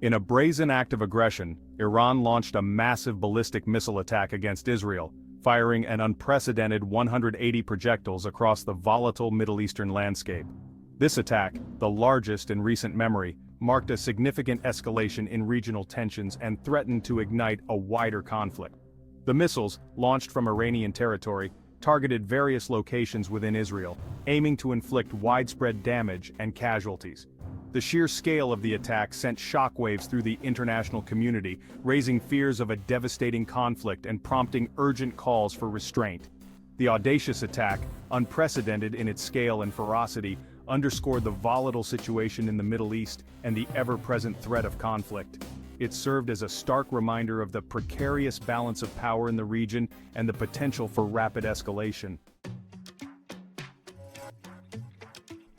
In a brazen act of aggression, Iran launched a massive ballistic missile attack against Israel, firing an unprecedented 180 projectiles across the volatile Middle Eastern landscape. This attack, the largest in recent memory, marked a significant escalation in regional tensions and threatened to ignite a wider conflict. The missiles, launched from Iranian territory, targeted various locations within Israel, aiming to inflict widespread damage and casualties. The sheer scale of the attack sent shockwaves through the international community, raising fears of a devastating conflict and prompting urgent calls for restraint. The audacious attack, unprecedented in its scale and ferocity, underscored the volatile situation in the Middle East and the ever-present threat of conflict. It served as a stark reminder of the precarious balance of power in the region and the potential for rapid escalation.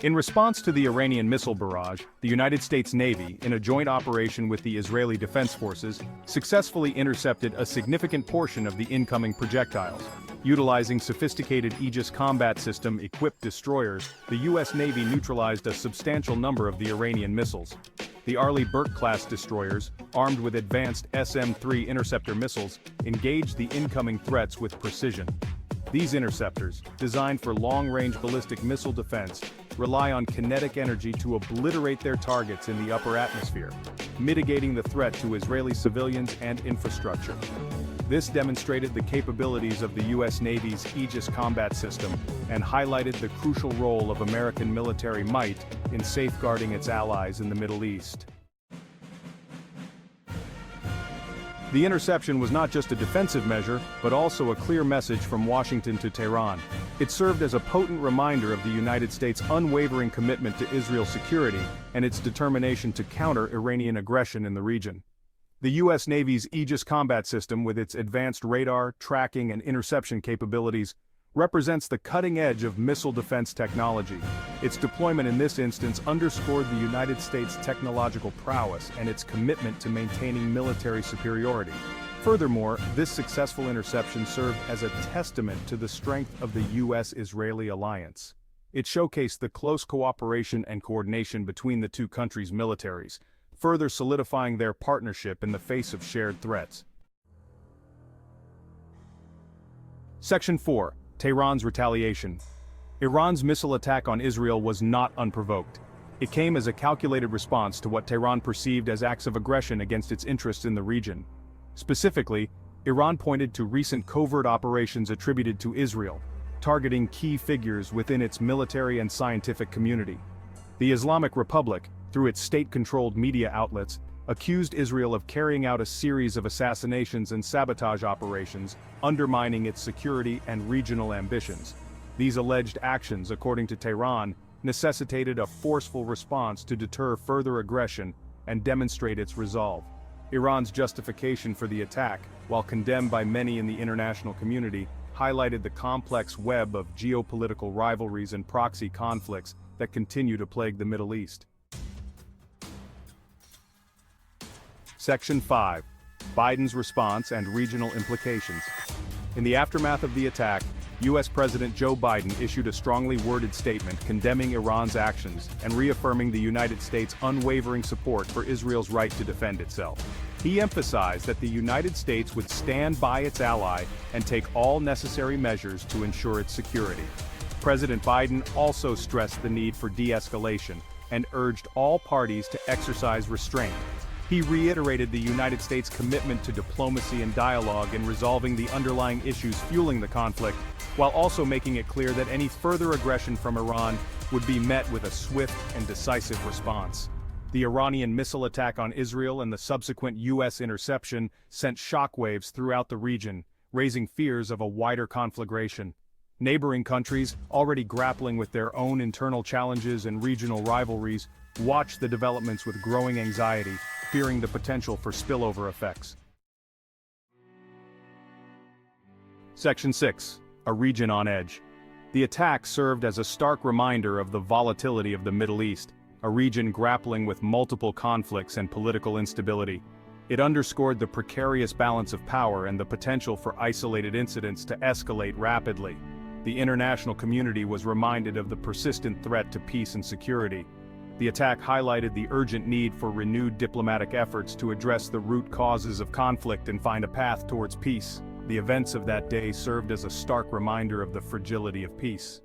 In response to the Iranian missile barrage, the United States Navy, in a joint operation with the Israeli Defense Forces, successfully intercepted a significant portion of the incoming projectiles. Utilizing sophisticated Aegis combat system-equipped destroyers, the U.S. Navy neutralized a substantial number of the Iranian missiles. The Arleigh Burke-class destroyers, armed with advanced SM-3 interceptor missiles, engaged the incoming threats with precision. These interceptors, designed for long-range ballistic missile defense, rely on kinetic energy to obliterate their targets in the upper atmosphere, mitigating the threat to Israeli civilians and infrastructure. This demonstrated the capabilities of the U.S. Navy's Aegis combat system and highlighted the crucial role of American military might in safeguarding its allies in the Middle East. The interception was not just a defensive measure, but also a clear message from Washington to Tehran. It served as a potent reminder of the United States' unwavering commitment to Israel's security and its determination to counter Iranian aggression in the region. The U.S. Navy's Aegis combat system, with its advanced radar, tracking, and interception capabilities, represents the cutting edge of missile defense technology. Its deployment in this instance underscored the United States' technological prowess and its commitment to maintaining military superiority. Furthermore, this successful interception served as a testament to the strength of the U.S.-Israeli alliance. It showcased the close cooperation and coordination between the two countries' militaries, further solidifying their partnership in the face of shared threats. Section 4. Tehran's retaliation. Iran's missile attack on Israel was not unprovoked. It came as a calculated response to what Tehran perceived as acts of aggression against its interests in the region. Specifically, Iran pointed to recent covert operations attributed to Israel, targeting key figures within its military and scientific community. The Islamic Republic, through its state-controlled media outlets, accused Israel of carrying out a series of assassinations and sabotage operations, undermining its security and regional ambitions. These alleged actions, according to Tehran, necessitated a forceful response to deter further aggression and demonstrate its resolve. Iran's justification for the attack, while condemned by many in the international community, highlighted the complex web of geopolitical rivalries and proxy conflicts that continue to plague the Middle East. Section 5. Biden's response and regional implications. In the aftermath of the attack, U.S. President Joe Biden issued a strongly worded statement condemning Iran's actions and reaffirming the United States' unwavering support for Israel's right to defend itself. He emphasized that the United States would stand by its ally and take all necessary measures to ensure its security. President Biden also stressed the need for de-escalation and urged all parties to exercise restraint. He reiterated the United States' commitment to diplomacy and dialogue in resolving the underlying issues fueling the conflict, while also making it clear that any further aggression from Iran would be met with a swift and decisive response. The Iranian missile attack on Israel and the subsequent U.S. interception sent shockwaves throughout the region, raising fears of a wider conflagration. Neighboring countries, already grappling with their own internal challenges and regional rivalries, watched the developments with growing anxiety, fearing the potential for spillover effects. Section 6. A region on edge. The attack served as a stark reminder of the volatility of the Middle East, a region grappling with multiple conflicts and political instability. It underscored the precarious balance of power and the potential for isolated incidents to escalate rapidly. The international community was reminded of the persistent threat to peace and security. The attack highlighted the urgent need for renewed diplomatic efforts to address the root causes of conflict and find a path towards peace. The events of that day served as a stark reminder of the fragility of peace.